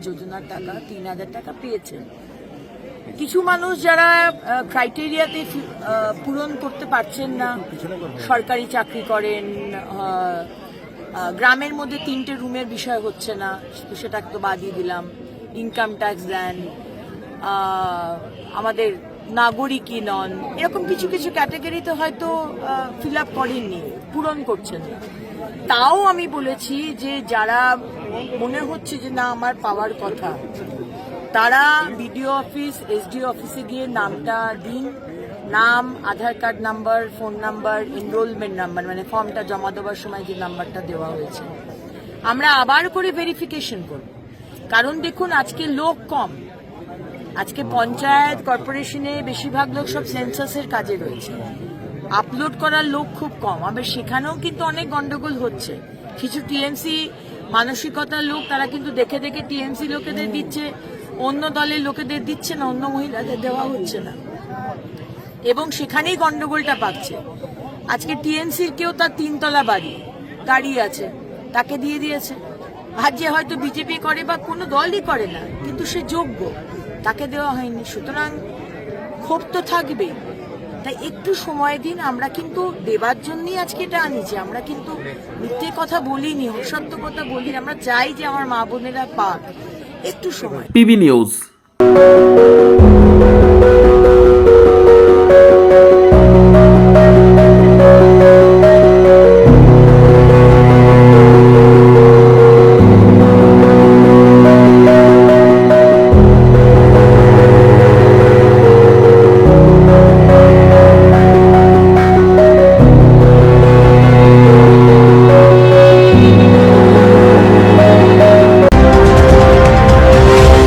যোজনার টাকা ৩,০০০ টাকা পেয়েছেন। কিছু মানুষ যারা ক্রাইটেরিয়াতে পূরণ করতে পারছেন না, সরকারি চাকরি করেন, গ্রামের মধ্যে 3টে রুমের বিষয় হচ্ছে না, সেটা তো বাদই দিলাম, ইনকাম ট্যাক্স দেন, আমাদের নাগরিকই নন, এরকম কিছু কিছু ক্যাটাগরিতে হয়তো ফিল আপ করেননি, পূরণ করছেন না। তাও আমি বলেছি যে যারা মনে হচ্ছে যে না আমার পাওয়ার কথা, তারা বিডিও অফিস, এসডিও অফিসে গিয়ে নামটা দিন, নাম, Aadhaar card number, phone number, enrolment number, মানে ফর্মটা জমা দেওয়ার সময় যে নাম্বারটা দেওয়া হয়েছে, আমরা আবার করে ভেরিফিকেশন করব। কারণ দেখুন আজকে লোক কম, আজকে পঞ্চায়েত কর্পোরেশনে বেশিরভাগ লোক সব সেন্সাসের কাজে রয়েছে, আপলোড করার লোক খুব কম, আবার সেখানেও কিন্তু অনেক গন্ডগোল হচ্ছে। কিছু টিএমসি মানসিকতার লোক, তারা কিন্তু দেখে দেখে টিএমসি লোকেদের দিচ্ছে, অন্য দলের লোকেদের দিচ্ছে না, অন্য মহিলাদের দেওয়া হচ্ছে না, এবং সেখানেই গন্ডগোলটা পাচ্ছে। আজকে টিএমসির কেউ তার 3তলা বাড়ি গাড়ি আছে, তাকে দিয়ে দিয়েছে। আর যে হয়তো বিজেপি করে বা কোনো দলই করে না, কিন্তু সে যোগ্য, তাকে দেওয়া হয়নি। সুতরাং ক্ষোভ তো থাকবেই। তাই একটু সময় দিন, আমরা কিন্তু দেবার জন্যই আজকে এটা আনিছি, আমরা কিন্তু মিথ্যে কথা বলিনি, অসত্য কথা বলিনি, আমরা চাই যে আমার মা বোনেরা পাক, একটু সময়। PB news.